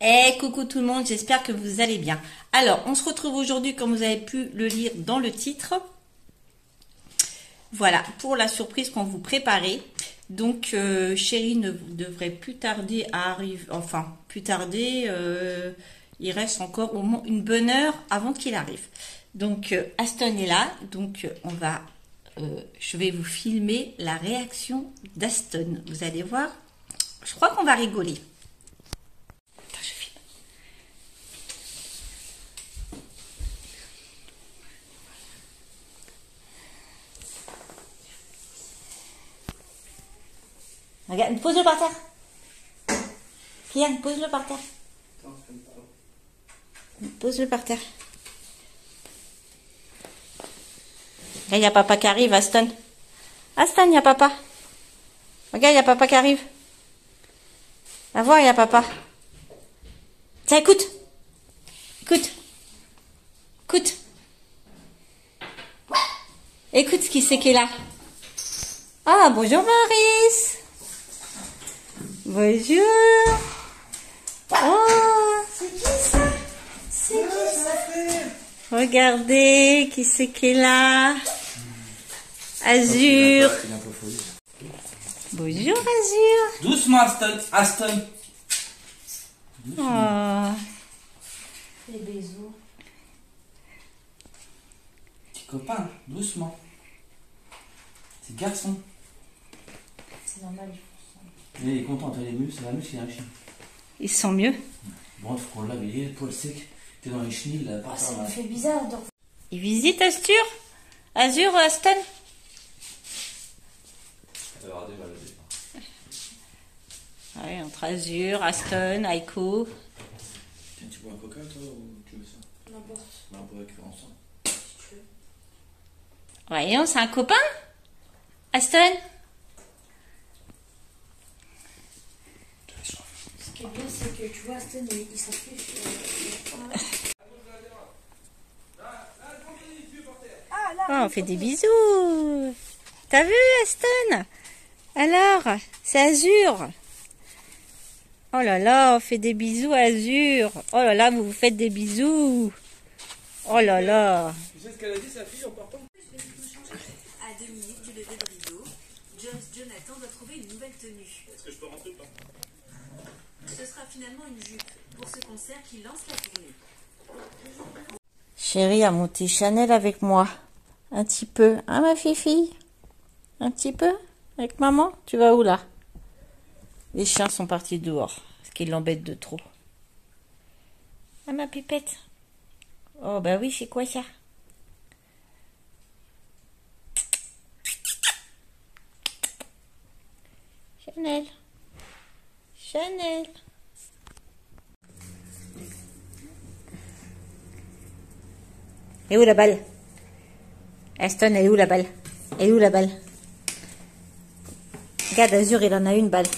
Eh, coucou tout le monde, j'espère que vous allez bien. Alors, on se retrouve aujourd'hui, comme vous avez pu le lire dans le titre. Voilà, pour la surprise qu'on vous préparait. Donc, Chérie ne devrait plus tarder à arriver. Enfin, plus tarder, il reste encore au moins une bonne heure avant qu'il arrive. Donc, Aston est là. Donc, je vais vous filmer la réaction d'Aston. Vous allez voir, je crois qu'on va rigoler. Regarde, pose-le par terre. Kylian, pose-le par terre. Pose-le par terre. Regarde, il y a papa qui arrive, Aston. Aston, il y a papa. Regarde, il y a papa qui arrive. Va voir, il y a papa. Tiens, écoute. Écoute. Écoute. Écoute ce qui c'est qui est là. Ah, bonjour Maurice. Bonjour. Oh, c'est qui ça? C'est qui ça? Regardez, qui c'est qui est là? Azur. Bonjour Azur. Doucement Aston. Oh. Les bisous. Petit copain, doucement. C'est garçon. C'est normal. Il est content, t'as les muscles, c'est la muscle, il a un chien. Ils sont mieux. Bon, il faut qu'on lave, il est le poil sec. T'es dans les chenilles là, par Ça là. me fait bizarre. Donc... Ils visitent Astur. Azur, Aston. Regardez, voilà. Ouais, entre Azur, Aston, Aiko. Tiens, tu bois un coca toi ou tu veux ça? N'importe. Bah, on pourrait écrire ensemble. Si tu veux. Voyons, c'est un copain? Aston? Ce qui est bien, c'est que tu vois, Aston, il s'affiche. Oh, on fait des bisous. T'as vu, Aston? Alors, c'est Azur. Oh là là, on fait des bisous, Azur. Oh là là, vous vous faites des bisous. Oh là là. Tu sais ce qu'elle a dit, sa fille, en partant? À 2 minutes du lever de rideau, Jonathan doit trouver une nouvelle tenue. Est-ce que je peux rentrer ou pas? Ce sera finalement une jupe pour ce concert qui lance la tournée. Chérie a monté Chanel avec moi. Un petit peu. Hein, ma fifi? Un petit peu? Avec maman? Tu vas où, là? Les chiens sont partis dehors, ce qui l'embête de trop. Ah, ma pipette. Oh, bah oui, c'est quoi ça? Chanel. Chanel. Et où la balle? Aston, elle est où la balle? Elle est où la balle? Regarde, Azur, il en a une balle.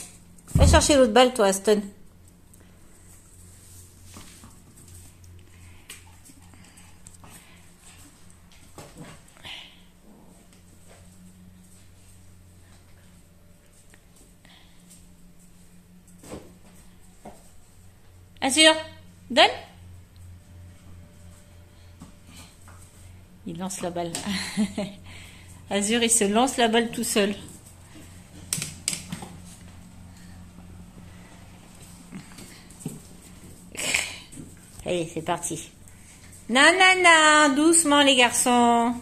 Va chercher l'autre balle, toi, Aston. Azur, donne. Il lance la balle. Azur, il se lance la balle tout seul. Allez, c'est parti. Non, non, non, doucement les garçons.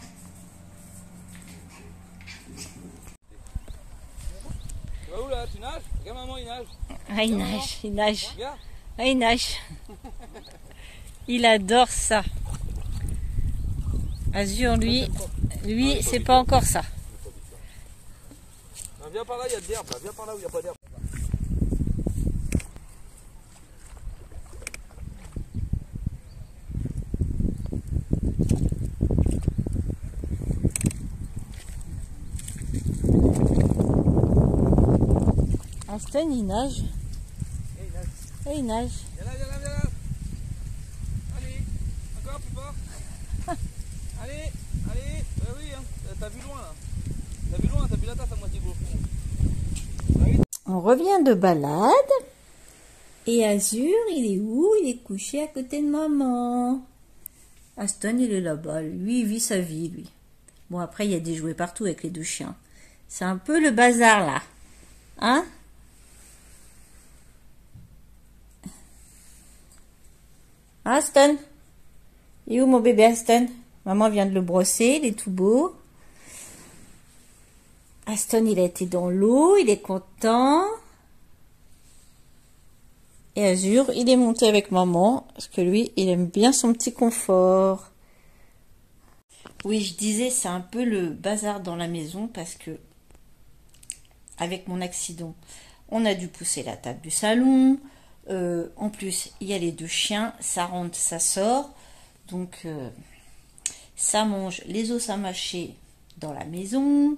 Tu vas où là? Tu nages? Regarde maman, il nage. Ah, il nage, il nage. Regarde. Ah, il nage. Il adore ça. Azur, lui, c'est pas encore ça. Non, viens par là, il y a de l'herbe. Viens par là où il n'y a pas d'herbe. Aston, il nage. Et il nage. Viens là, viens là, viens là. Allez, encore plus fort. Allez, allez. Oui, hein. T'as vu loin là. T'as vu la tasse à moitié gonflée. On revient de balade. Et Azur, il est où? Il est couché à côté de maman. Aston, il est là-bas. Lui, il vit sa vie, lui. Bon, après, il y a des jouets partout avec les deux chiens. C'est un peu le bazar, là. Hein? Aston? Il est où, mon bébé Aston? Maman vient de le brosser, il est tout beau. Aston, il a été dans l'eau, il est content. Et Azur, il est monté avec maman, parce que lui, il aime bien son petit confort. Oui, je disais, c'est un peu le bazar dans la maison, parce que, avec mon accident, on a dû pousser la table du salon. En plus, il y a les deux chiens, ça rentre, ça sort. Donc, ça mange les os à mâcher dans la maison.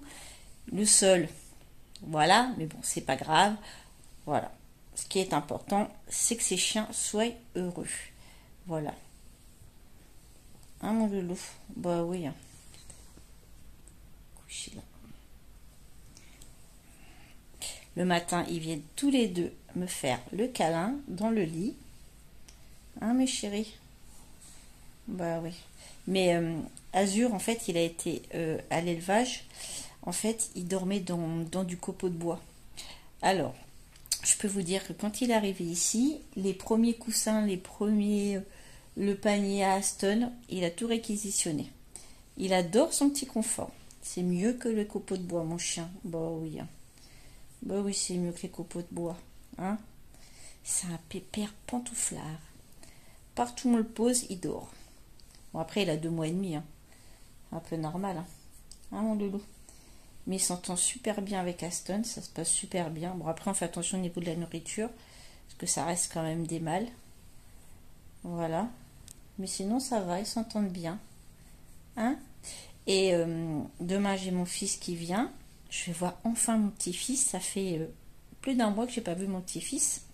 Le sol, voilà, mais bon, c'est pas grave. Voilà. Ce qui est important, c'est que ces chiens soient heureux. Voilà. Hein, mon loulou? Bah oui. Hein. Couché là. Le matin, ils viennent tous les deux me faire le câlin dans le lit. Hein, mes chéris? Bah oui. Mais Azur, en fait, il a été à l'élevage. En fait, il dormait dans du copeau de bois. Alors, je peux vous dire que quand il est arrivé ici, les premiers coussins, le panier à Aston, il a tout réquisitionné. Il adore son petit confort. C'est mieux que le copeau de bois, mon chien. Bah oui. Hein. Bah oui, c'est mieux que les copeaux de bois. Hein. C'est un pépère pantouflard. Partout où on le pose, il dort. Bon, après, il a 2 mois et demi. Hein. Un peu normal. Hein, hein mon loulou? Mais il s'entend super bien avec Aston, ça se passe super bien. Bon, après, on fait attention au niveau de la nourriture, parce que ça reste quand même des mâles. Voilà. Mais sinon, ça va, ils s'entendent bien. Hein? Et demain, j'ai mon fils qui vient. Je vais voir enfin mon petit-fils. Ça fait plus d'1 mois que j'ai pas vu mon petit-fils.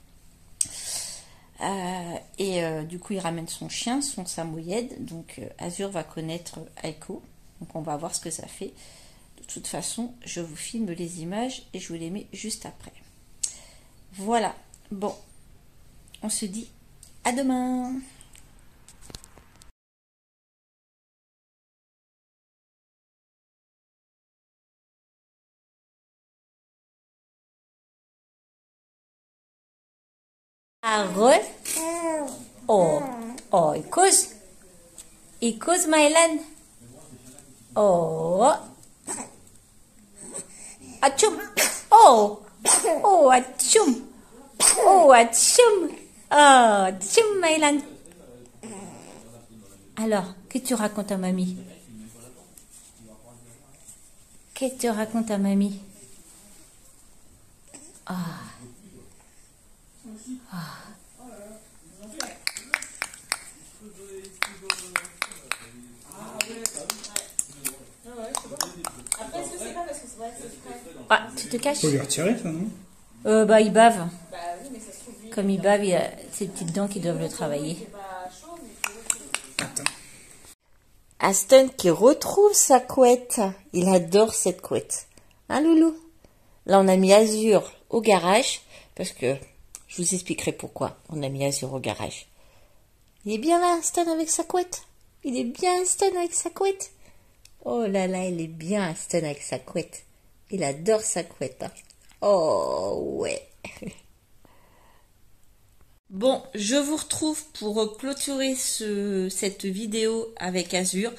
Du coup, il ramène son chien, son samoyed. Donc, Azur va connaître Aiko. Donc, on va voir ce que ça fait. De toute façon, je vous filme les images et je vous les mets juste après. Voilà. Bon, on se dit à demain. Arre. Oh, oh, ikuz, Mylan. Oh. Atchoum. Oh. Oh, atchoum. Oh, atchoum. Oh, atchoum, Mylan. Alors, qu'est-ce que tu racontes à mamie? Qu'est-ce que tu racontes à mamie? Ah. Ah. Ah, tu te caches? Faut lui retirer ça, non? Bah, il bave. Comme il bave, il a ses petites dents qui doivent le travailler. Attends. Aston qui retrouve sa couette. Il adore cette couette. Hein, loulou? Là, on a mis Azur au garage. Parce que je vous expliquerai pourquoi on a mis Azur au garage. Il est bien là, Aston, avec sa couette. Il est bien, Aston, avec sa couette. Oh là là, il est bien, Aston, avec sa couette. Il adore sa couette. Hein. Oh, ouais. Bon, je vous retrouve pour clôturer cette vidéo avec Azur.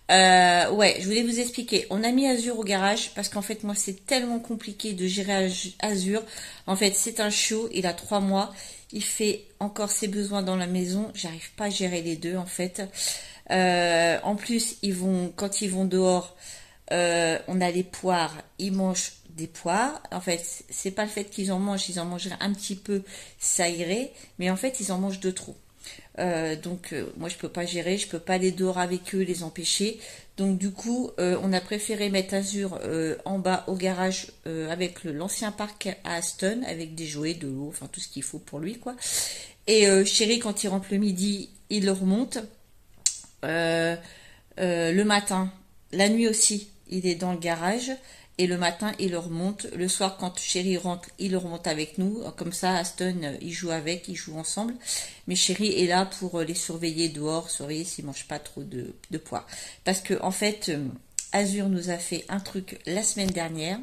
Ouais, je voulais vous expliquer. On a mis Azur au garage parce qu'en fait, moi, c'est tellement compliqué de gérer Azur. En fait, c'est un chiot. Il a 3 mois. Il fait encore ses besoins dans la maison. J'arrive pas à gérer les deux, en fait. En plus, quand ils vont dehors, on a les poires. Ils mangent des poires. En fait, c'est pas le fait qu'ils en mangent. Ils en mangeraient un petit peu, ça irait. Mais en fait, ils en mangent de trop. Donc moi je peux pas gérer, je peux pas aller dehors avec eux, les empêcher. Donc du coup on a préféré mettre Azur en bas au garage avec l'ancien parc à Aston, avec des jouets, de l'eau, enfin tout ce qu'il faut pour lui quoi. Et Chéri quand il rentre le midi, il le remonte. Le matin, la nuit aussi, il est dans le garage. Et le matin, il le remonte. Le soir, quand Chéri rentre, il le remonte avec nous. Comme ça, Aston, il joue avec, ils jouent ensemble. Mais Chéri est là pour les surveiller dehors, surveiller s'ils ne mangent pas trop de poids. Parce que, en fait, Azur nous a fait un truc la semaine dernière.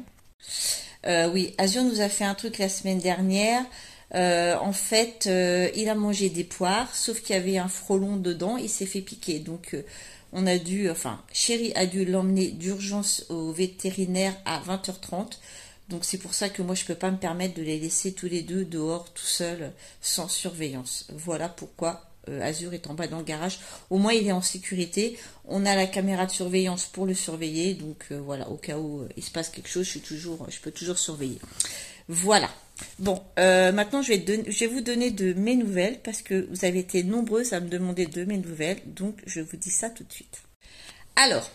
Oui, Azur nous a fait un truc la semaine dernière. En fait, il a mangé des poires, sauf qu'il y avait un frelon dedans, il s'est fait piquer. Donc, Chéri a dû l'emmener d'urgence au vétérinaire à 20h30. Donc, c'est pour ça que moi, je peux pas me permettre de les laisser tous les deux dehors, tout seuls, sans surveillance. Voilà pourquoi Azur est en bas dans le garage. Au moins, il est en sécurité. On a la caméra de surveillance pour le surveiller. Donc, voilà, au cas où il se passe quelque chose, je peux toujours surveiller. Voilà. Bon, maintenant je vais vous donner de mes nouvelles parce que vous avez été nombreuses à me demander de mes nouvelles, donc je vous dis ça tout de suite. Alors,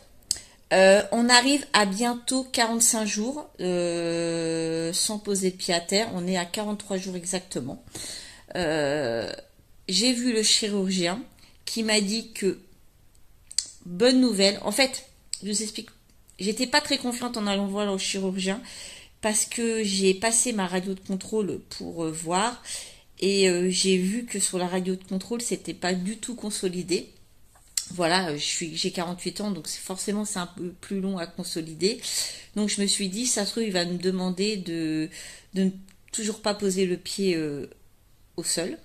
on arrive à bientôt 45 jours sans poser le pied à terre, on est à 43 jours exactement. J'ai vu le chirurgien qui m'a dit que, bonne nouvelle, en fait, je vous explique, j'étais pas très confiante en allant voir le chirurgien, parce que j'ai passé ma radio de contrôle pour voir et j'ai vu que sur la radio de contrôle c'était pas du tout consolidé. Voilà, j'ai 48 ans donc forcément c'est un peu plus long à consolider. Donc je me suis dit ça se trouve il va me demander de ne toujours pas poser le pied au sol.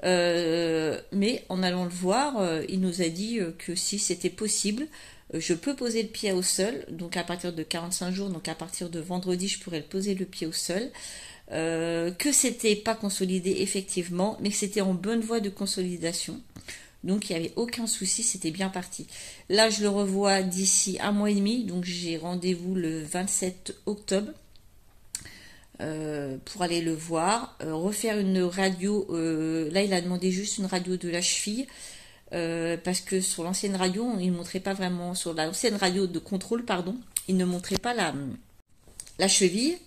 Mais en allant le voir, il nous a dit que si c'était possible, je peux poser le pied au sol, donc à partir de 45 jours, donc à partir de vendredi, je pourrais poser le pied au sol, que c'était pas consolidé effectivement, mais que c'était en bonne voie de consolidation. Donc il n'y avait aucun souci, c'était bien parti. Là, je le revois d'ici un mois et demi, donc j'ai rendez-vous le 27 octobre pour aller le voir, refaire une radio. Là, il a demandé juste une radio de la cheville. Parce que sur l'ancienne radio, il ne montrait pas vraiment, sur l'ancienne radio de contrôle, pardon, il ne montrait pas la cheville.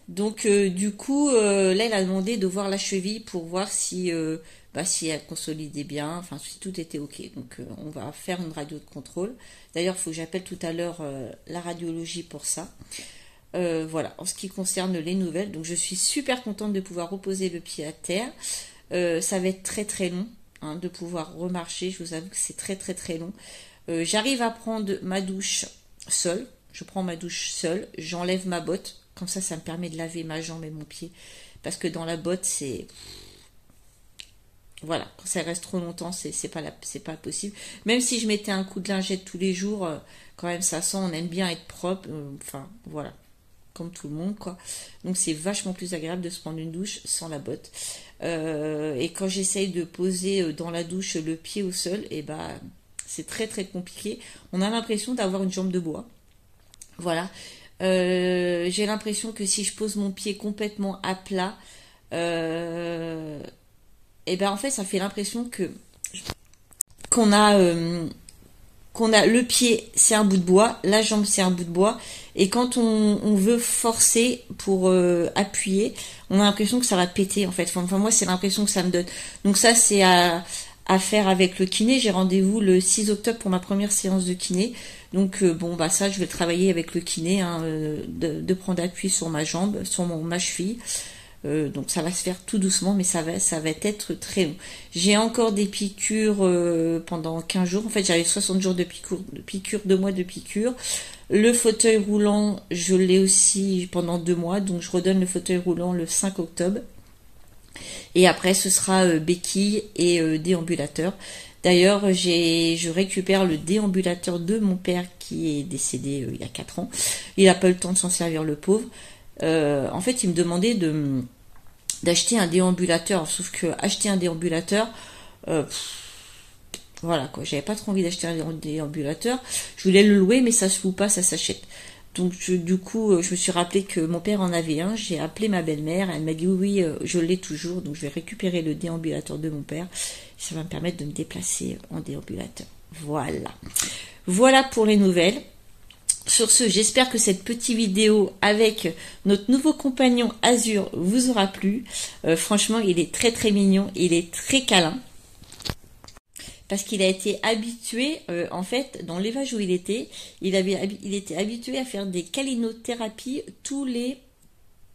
Donc du coup, là, il a demandé de voir la cheville pour voir si elle consolidait bien, enfin si tout était ok. Donc on va faire une radio de contrôle. D'ailleurs, il faut que j'appelle tout à l'heure la radiologie pour ça. Voilà, en ce qui concerne les nouvelles. Donc je suis super contente de pouvoir reposer le pied à terre. Ça va être très très long. De pouvoir remarcher, je vous avoue que c'est très très très long. J'arrive à prendre ma douche seule, je prends ma douche seule, j'enlève ma botte, comme ça me permet de laver ma jambe et mon pied, parce que dans la botte c'est... Voilà, quand ça reste trop longtemps, c'est pas possible. Même si je mettais un coup de lingette tous les jours, quand même ça sent, on aime bien être propre, enfin voilà, comme tout le monde quoi. Donc c'est vachement plus agréable de se prendre une douche sans la botte. Et quand j'essaye de poser dans la douche le pied au sol, et c'est très très compliqué. On a l'impression d'avoir une jambe de bois. Voilà. J'ai l'impression que si je pose mon pied complètement à plat, en fait ça fait l'impression qu'on a le pied c'est un bout de bois, la jambe c'est un bout de bois, et quand on veut forcer pour appuyer, on a l'impression que ça va péter en fait. Enfin moi c'est l'impression que ça me donne. Donc ça c'est à faire avec le kiné. J'ai rendez-vous le 6 octobre pour ma première séance de kiné. Donc ça je vais travailler avec le kiné, de prendre appui sur ma jambe, sur ma cheville. Donc ça va se faire tout doucement, mais ça va être très long. J'ai encore des piqûres pendant 15 jours. En fait, j'avais 60 jours de piqûres, 2 mois de piqûres. Le fauteuil roulant, je l'ai aussi pendant 2 mois. Donc je redonne le fauteuil roulant le 5 octobre. Et après, ce sera béquille et déambulateur. D'ailleurs, je récupère le déambulateur de mon père qui est décédé il y a 4 ans. Il n'a pas eu le temps de s'en servir, le pauvre. En fait, il me demandait d'acheter un déambulateur, sauf que acheter un déambulateur, voilà quoi, j'avais pas trop envie d'acheter un déambulateur. Je voulais le louer, mais ça se loue pas, ça s'achète. Donc du coup, je me suis rappelé que mon père en avait un. J'ai appelé ma belle-mère, elle m'a dit oui, je l'ai toujours, donc je vais récupérer le déambulateur de mon père. Ça va me permettre de me déplacer en déambulateur. Voilà pour les nouvelles. Sur ce, j'espère que cette petite vidéo avec notre nouveau compagnon Azur vous aura plu. Franchement, il est très très mignon, il est très câlin. parce qu'il a été habitué, en fait, dans l'élevage où il était habitué à faire des câlinothérapies tous les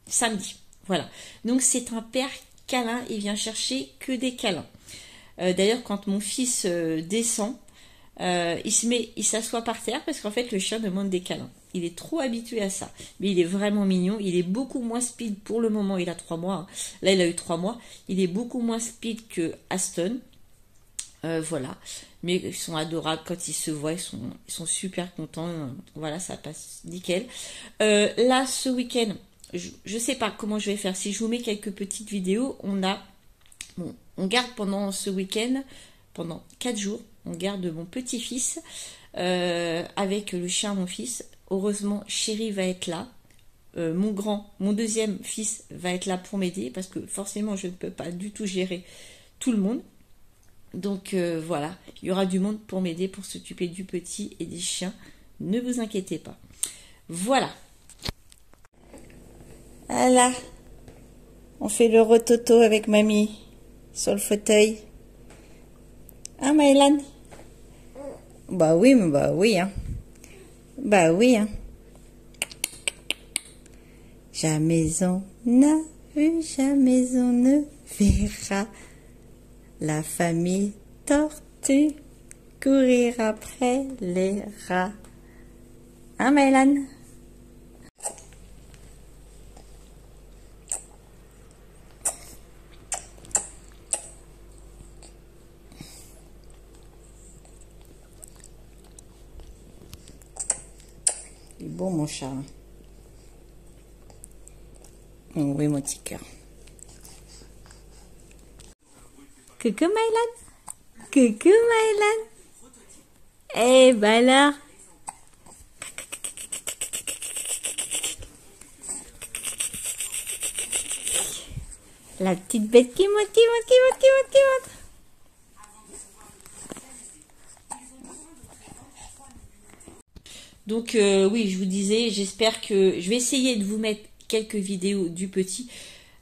samedis. Voilà. Donc c'est un père câlin, il vient chercher que des câlins. D'ailleurs, quand mon fils descend, il s'assoit par terre parce qu'en fait le chien demande des câlins. Il est trop habitué à ça, mais il est vraiment mignon. Il est beaucoup moins speed pour le moment. Il a 3 mois. Hein. Là, il a eu 3 mois. Il est beaucoup moins speed que Aston. Voilà. Mais ils sont adorables quand ils se voient. Ils sont super contents. Voilà, ça passe nickel. Là, ce week-end, je sais pas comment je vais faire. Si je vous mets quelques petites vidéos, on garde pendant ce week-end, pendant 4 jours, on garde mon petit-fils avec le chien, mon fils. Heureusement, Chéri va être là. Mon deuxième fils va être là pour m'aider parce que forcément, je ne peux pas du tout gérer tout le monde. Donc voilà, il y aura du monde pour m'aider, pour s'occuper du petit et des chiens. Ne vous inquiétez pas. Voilà. Voilà. On fait le rototo avec mamie sur le fauteuil. Ah, Maëlan? Bah oui, hein. Bah oui, hein. Jamais on n'a vu, jamais on ne verra la famille tortue courir après les rats. Hein, Maëlan? Il est bon, mon chat. Oh, oui, mon petit cœur. Coucou, Maëlan. Coucou, Maëlan. Eh ben alors. La petite bête qui monte. Donc oui, je vous disais, j'espère que je vais essayer de vous mettre quelques vidéos du petit.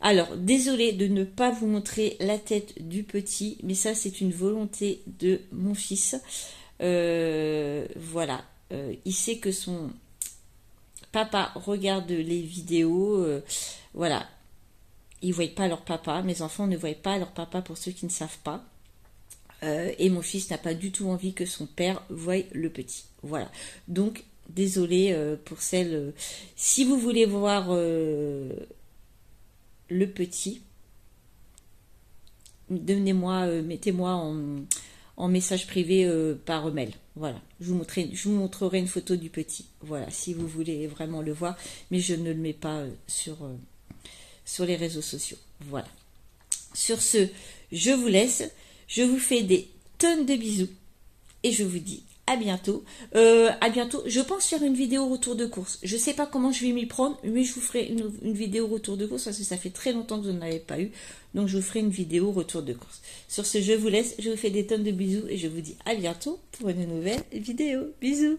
Alors, désolé de ne pas vous montrer la tête du petit, mais ça c'est une volonté de mon fils. Voilà, il sait que son papa regarde les vidéos. Voilà, ils ne voient pas leur papa. Mes enfants ne voient pas leur papa pour ceux qui ne savent pas. Et mon fils n'a pas du tout envie que son père voie le petit. Voilà, donc désolé pour celle. Si vous voulez voir le petit, mettez-moi en message privé par mail. Voilà, je vous montrerai une photo du petit. Voilà, si vous voulez vraiment le voir, mais je ne le mets pas sur les réseaux sociaux. Voilà. Sur ce, je vous laisse. Je vous fais des tonnes de bisous et je vous dis à bientôt. Je pense faire une vidéo retour de course. Je sais pas comment je vais m'y prendre, mais je vous ferai une vidéo retour de course parce que ça fait très longtemps que je n'en avais pas eu. Donc je vous ferai une vidéo retour de course. Sur ce, je vous laisse. Je vous fais des tonnes de bisous et je vous dis à bientôt pour une nouvelle vidéo. Bisous.